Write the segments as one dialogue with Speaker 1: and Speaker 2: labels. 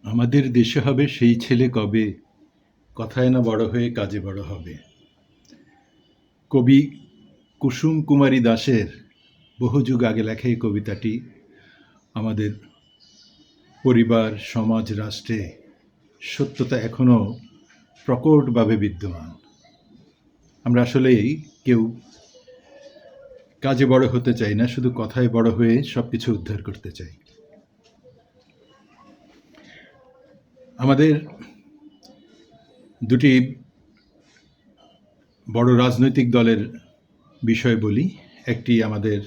Speaker 1: আমাদের দেশে হবে সেই ছেলে কবে, কথায় না বড় হয়ে কাজে বড় হবে। কবি কুসুম কুমারী দাশের বহু যুগ আগে লেখা এই কবিতাটি আমাদের পরিবার, সমাজ, রাষ্ট্রে সত্যতা এখনও প্রকটভাবে বিদ্যমান। আমরা আসলেই কেউ কাজে বড় হতে চাই না, শুধু কথায় বড় হয়ে সব কিছু উদ্ধার করতে চাই। আমাদের দুটি বড় রাজনৈতিক দলের বিষয় বলি। একটি আমাদের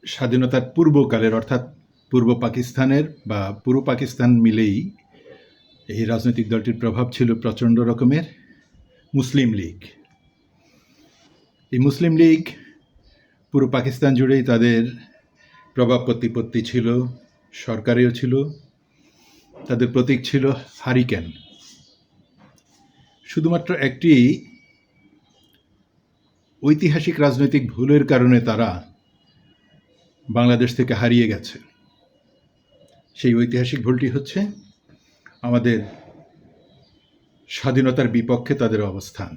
Speaker 1: স্বাধীনতার পূর্বকালের, অর্থাৎ পূর্ব পাকিস্তানের বা পূর্ব পাকিস্তান মিলেই এই রাজনৈতিক দলটির প্রভাব ছিল প্রচণ্ড রকমের, মুসলিম লীগ। এই মুসলিম লীগ পুরো পাকিস্তান জুড়েই তাদের প্রভাব প্রতিপত্তি ছিল, সরকারেও ছিল। তাদের প্রতীক ছিল হারিকেন। শুধুমাত্র একটি ঐতিহাসিক রাজনৈতিক ভুলের কারণে তারা বাংলাদেশ থেকে হারিয়ে গেছে। সেই ঐতিহাসিক ভুলটি হচ্ছে আমাদের স্বাধীনতার বিপক্ষে তাদের অবস্থান।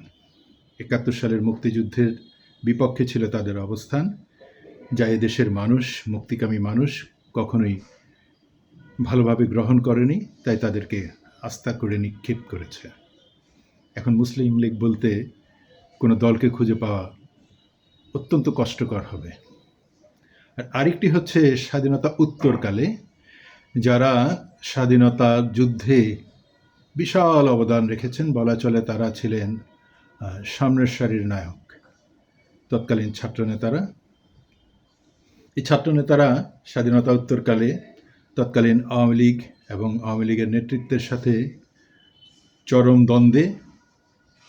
Speaker 1: ৭১ সালের মুক্তিযুদ্ধের বিপক্ষে ছিল তাদের অবস্থান, যা এদেশের মানুষ, মুক্তিকামী মানুষ কখনোই ভালোভাবে গ্রহণ করেনি, তাই তাদেরকে আস্থা করে নিক্ষেপ করেছে। এখন মুসলিম লীগ বলতে কোনো দলকে খুঁজে পাওয়া অত্যন্ত কষ্টকর হবে। আর আরেকটি হচ্ছে স্বাধীনতা উত্তরকালে যারা স্বাধীনতা যুদ্ধে বিশাল অবদান রেখেছেন, বলা চলে তারা ছিলেন সামনের সারির নায়ক, তৎকালীন ছাত্রনেতারা। এই ছাত্রনেতারা স্বাধীনতা উত্তরকালে তৎকালীন আওয়ামী লীগ এবং আওয়ামী লীগের নেতৃত্বের সাথে চরম দ্বন্দ্বে,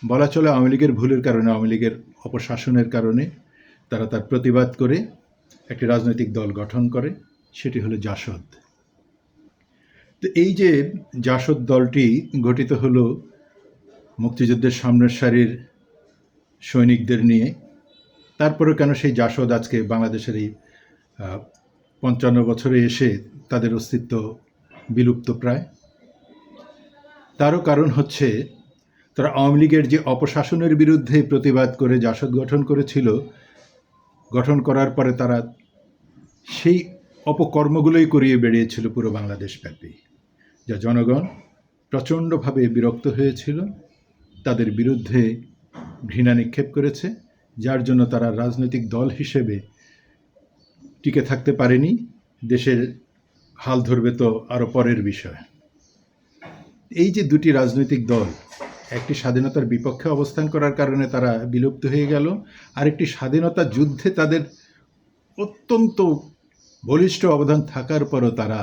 Speaker 1: বলা চলে আওয়ামী লীগের ভুলের কারণে, আওয়ামী লীগের অপশাসনের কারণে তারা তার প্রতিবাদ করে একটি রাজনৈতিক দল গঠন করে, সেটি হলো জাসদ। তো এই যে জাসদ দলটি গঠিত হলো মুক্তিযুদ্ধের সামনের সারির সৈনিকদের নিয়ে, তারপরেও কেন সেই জাসদ আজকে বাংলাদেশের এই ৫৫ বছরে এসে তাদের অস্তিত্ব বিলুপ্ত প্রায়? তারও কারণ হচ্ছে তারা আওয়ামী লীগের যে অপশাসনের বিরুদ্ধে প্রতিবাদ করে জাসদ গঠন করেছিল, গঠন করার পরে তারা সেই অপকর্মগুলোই করিয়ে বেরিয়েছিল পুরো বাংলাদেশ ব্যাপী, যা জনগণ প্রচণ্ডভাবে বিরক্ত হয়েছিল, তাদের বিরুদ্ধে ঘৃণা নিক্ষেপ করেছে, যার জন্য তারা রাজনৈতিক দল হিসেবে টিকে থাকতে পারেনি। দেশের হাল ধরবে তো আরও পরের বিষয়। এই যে দুটি রাজনৈতিক দল, একটি স্বাধীনতার বিপক্ষে অবস্থান করার কারণে তারা বিলুপ্ত হয়ে গেল, আরেকটি স্বাধীনতা যুদ্ধে তাদের অত্যন্ত বলিষ্ঠ অবদান থাকার পরও তারা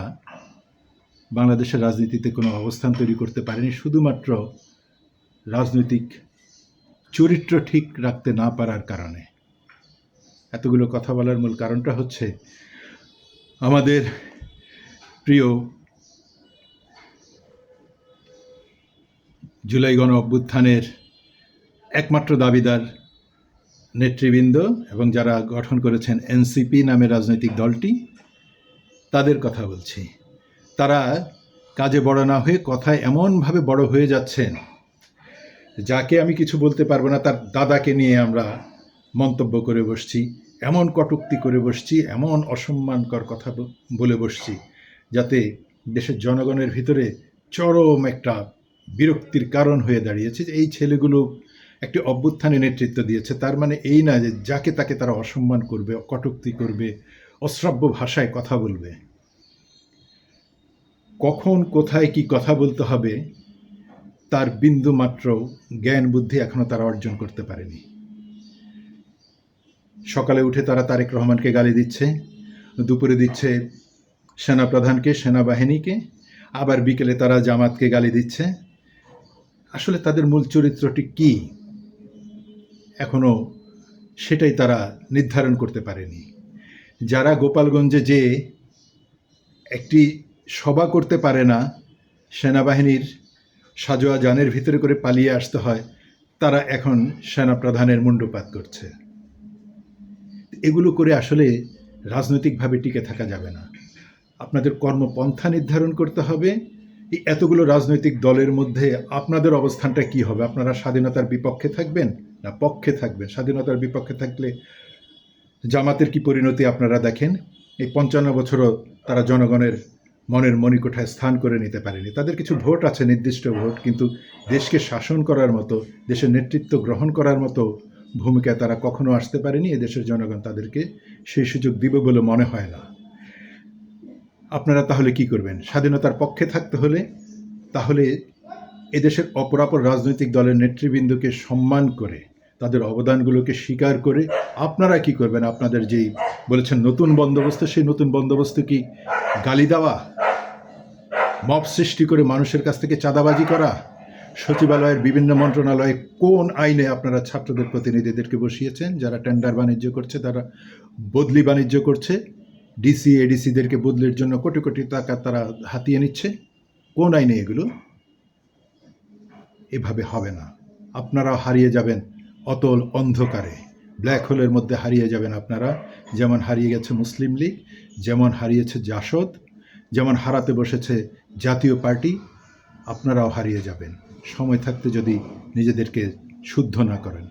Speaker 1: বাংলাদেশের রাজনীতিতে কোনো অবস্থান তৈরি করতে পারেনি, শুধুমাত্র রাজনৈতিক চরিত্র ঠিক রাখতে না পারার কারণে। এতগুলো কথা বলার মূল কারণটা হচ্ছে আমাদের প্রিয় জুলাই গণ অভ্যুত্থানের একমাত্র দাবিদার নেতৃবৃন্দ এবং যারা গঠন করেছেন এনসিপি নামে রাজনৈতিক দলটি, তাদের কথা বলছি। তারা কাজে বড় না হয়ে কথায় এমনভাবে বড় হয়ে যাচ্ছেন, যাকে আমি কিছু বলতে পারবো না তার দাদাকে নিয়ে আমরা মন্তব্য করে বসছি, এমন কটূক্তি করে বসছি, এমন অসম্মানকর কথা বলে বসছি, যাতে দেশের জনগণের ভিতরে চরম একটা বিরক্তির কারণ হয়ে দাঁড়িয়েছে যে এই ছেলেগুলো একটি অভ্যুত্থানে নেতৃত্ব দিয়েছে। তার মানে এই না যে যাকে তাকে তারা অসম্মান করবে, কটূক্তি করবে, অশ্রাব্য ভাষায় কথা বলবে। কখন কোথায় কি কথা বলতে হবে তার বিন্দু মাত্র জ্ঞান বুদ্ধি এখনো তারা অর্জন করতে পারেনি। সকালে উঠে তারা তারেক রহমানকে গালি দিচ্ছে, দুপুরে দিচ্ছে সেনাপ্রধানকে, সেনাবাহিনীকে, আবার বিকেলে তারা জামাতকে গালি দিচ্ছে। আসলে তাদের মূল চরিত্রটি কি এখনো সেটাই তারা নির্ধারণ করতে পারেনি। যারা গোপালগঞ্জে যে একটি সভা করতে পারে না, সেনাবাহিনীর সাজোয়া যানের ভিতরে করে পালিয়ে আসতে হয়, তারা এখন সেনাপ্রধানের মুণ্ডুপাত করছে। এগুলো করে আসলে রাজনৈতিকভাবে টিকে থাকা যাবে না। আপনাদের কর্মপন্থা নির্ধারণ করতে হবে। এই এতগুলো রাজনৈতিক দলের মধ্যে আপনাদের অবস্থানটা কি হবে? আপনারা স্বাধীনতার বিপক্ষে থাকবেন না পক্ষে থাকবেন? স্বাধীনতার বিপক্ষে থাকলে জামাতের কি পরিণতি আপনারা দেখেন। এই ৫৫ বছরও তারা জনগণের মনের মণিকোঠায় স্থান করে নিতে পারেনি। তাদের কিছু ভোট আছে, নির্দিষ্ট ভোট, কিন্তু দেশকে শাসন করার মতো, দেশের নেতৃত্ব গ্রহণ করার মতো ভূমিকায় তারা কখনো আসতে পারেনি। এদেশের জনগণ তাদেরকে সেই সুযোগ দিবে বলে মনে হয় না। আপনারা তাহলে কি করবেন? স্বাধীনতার পক্ষে থাকতে হলে তাহলে এদেশের অপরাপর রাজনৈতিক দলের নেতৃবৃন্দকে সম্মান করে, তাদের অবদানগুলোকে স্বীকার করে আপনারা কি করবেন? আপনাদের যেই বলেছেন নতুন বন্দোবস্ত, সেই নতুন বন্দোবস্ত কি গালি দেওয়া, মব সৃষ্টি করে মানুষের কাছ থেকে চাঁদাবাজি করা? সচিবালয়ের বিভিন্ন মন্ত্রণালয়ে কোন আইনে আপনারা ছাত্রদের প্রতিনিধিদেরকে বসিয়েছেন? যারা টেন্ডার বাণিজ্য করছে, তারা বদলি বাণিজ্য করছে, ডিসি এডিসিদেরকে বদলির জন্য কোটি কোটি টাকা তারা হাতিয়ে নিচ্ছে। কোন আইনে এগুলো? এভাবে হবে না। আপনারাও হারিয়ে যাবেন অতল অন্ধকারে, ব্ল্যাক হোলের মধ্যে হারিয়ে যাবেন আপনারা। যেমন হারিয়ে গেছে মুসলিম লীগ, যেমন হারিয়েছে জাসদ, যেমন হারাতে বসেছে জাতীয় পার্টি, আপনারাও হারিয়ে যাবেন সময় থাকতে যদি নিজেদেরকে শুদ্ধ না করেন।